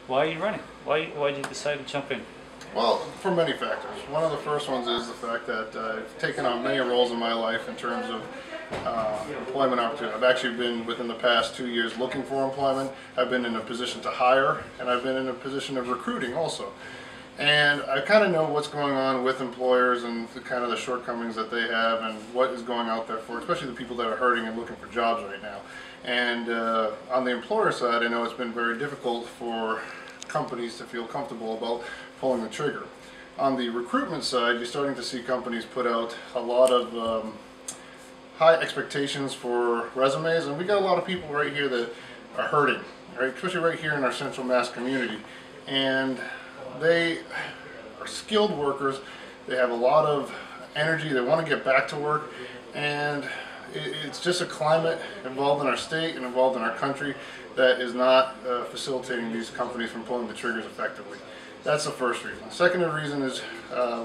Why are you running? Why did you decide to jump in? Well, for many factors. One of the first ones is the fact that I've taken on many roles in my life in terms of employment opportunity. I've actually been, within the past 2 years, looking for employment. I've been in a position to hire, and I've been in a position of recruiting also. And I kind of know what's going on with employers and the kind of the shortcomings that they have and what is going out there for, especially the people that are hurting and looking for jobs right now. And on the employer side, I know it's been very difficult for companies to feel comfortable about pulling the trigger. On the recruitment side, you're starting to see companies put out a lot of high expectations for resumes, and we got a lot of people right here that are hurting, right? Especially right here in our Central Mass community. And they are skilled workers, they have a lot of energy, they want to get back to work, and it's just a climate involved in our state and involved in our country that is not facilitating these companies from pulling the triggers effectively. That's the first reason. The second reason is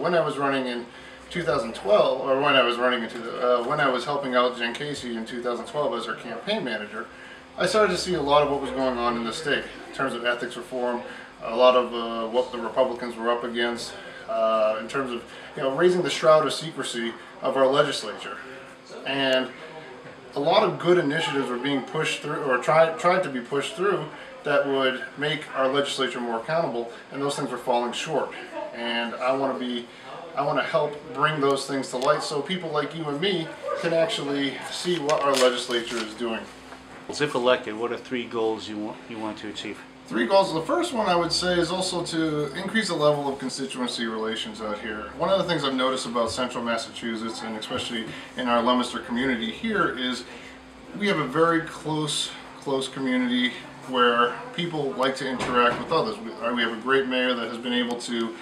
when I was running in 2012, or when I was helping out Jen Casey in 2012 as her campaign manager, I started to see a lot of what was going on in the state in terms of ethics reform, a lot of what the Republicans were up against in terms of raising the shroud of secrecy of our legislature. And a lot of good initiatives were being pushed through, or tried to be pushed through, that would make our legislature more accountable, and those things were falling short. And I want to help bring those things to light so people like you and me can actually see what our legislature is doing. If elected, what are 3 goals you want to achieve? 3 goals. The first one I would say is also to increase the level of constituency relations out here. One of the things I've noticed about Central Massachusetts, and especially in our Leominster community here, is we have a very close community where people like to interact with others. We have a great mayor that has been able to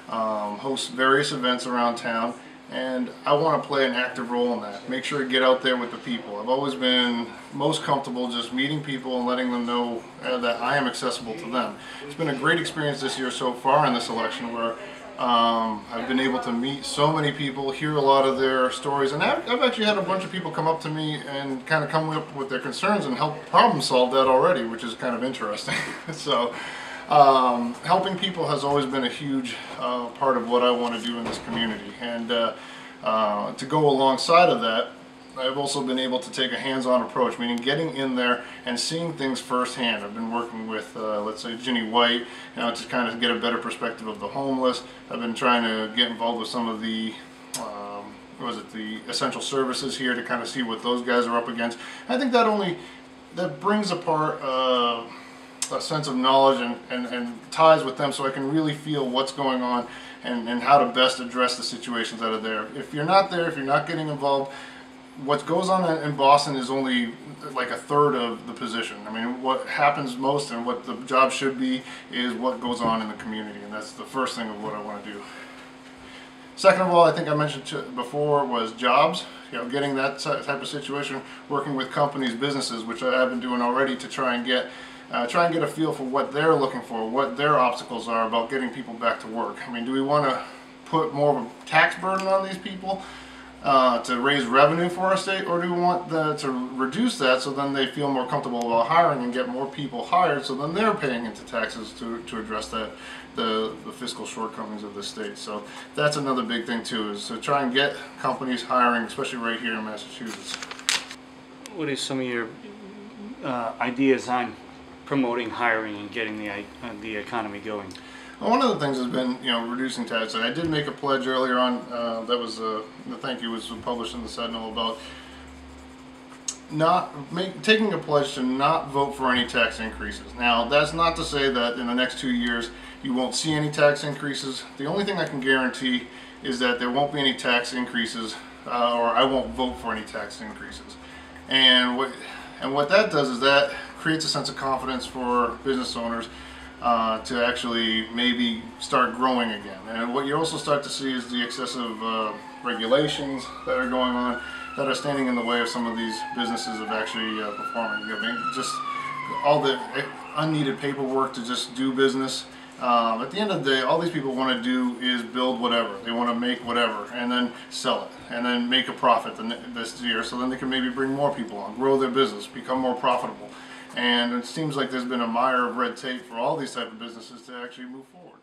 host various events around town, and I want to play an active role in that. Make sure to get out there with the people. I've always been most comfortable just meeting people and letting them know that I am accessible to them. It's been a great experience this year so far in this election, where I've been able to meet so many people, hear a lot of their stories, and I've actually had a bunch of people come up to me and kind of come up with their concerns and help problem solve that already, which is kind of interesting. So helping people has always been a huge part of what I want to do in this community, and to go alongside of that, I've also been able to take a hands-on approach, meaning getting in there and seeing things firsthand. I've been working with, let's say, Ginny White, to kind of get a better perspective of the homeless. I've been trying to get involved with some of the the essential services here to kind of see what those guys are up against. I think that brings apart a sense of knowledge and ties with them, so I can really feel what's going on and how to best address the situations that are there. If you're not there, if you're not getting involved, what goes on in Boston is only like a third of the position. I mean, what happens most and what the job should be is what goes on in the community, and that's the first thing of what I want to do. Second of all, I think I mentioned before, was jobs. Getting that type of situation, working with companies, businesses, which I have been doing already, to try and get a feel for what they're looking for, what their obstacles are about getting people back to work. I mean, do we want to put more of a tax burden on these people to raise revenue for our state, or do we want to reduce that so then they feel more comfortable about hiring and get more people hired, so then they're paying into taxes to address the fiscal shortcomings of the state. So that's another big thing too, is to try and get companies hiring, especially right here in Massachusetts. What are some of your ideas on promoting hiring and getting the economy going? Well, one of the things has been, reducing taxes. I did make a pledge earlier on. That was the thank you was published in the Sentinel about taking a pledge to not vote for any tax increases. Now, that's not to say that in the next 2 years you won't see any tax increases. The only thing I can guarantee is that there won't be any tax increases, or I won't vote for any tax increases. And what that does is that creates a sense of confidence for business owners to actually maybe start growing again. And what you also start to see is the excessive regulations that are going on that are standing in the way of some of these businesses of actually performing. I mean, just all the unneeded paperwork to just do business. At the end of the day, all these people want to do is build whatever. They want to make whatever and then sell it and then make a profit this year, so then they can maybe bring more people on, grow their business, become more profitable. And it seems like there's been a mire of red tape for all these type of businesses to actually move forward.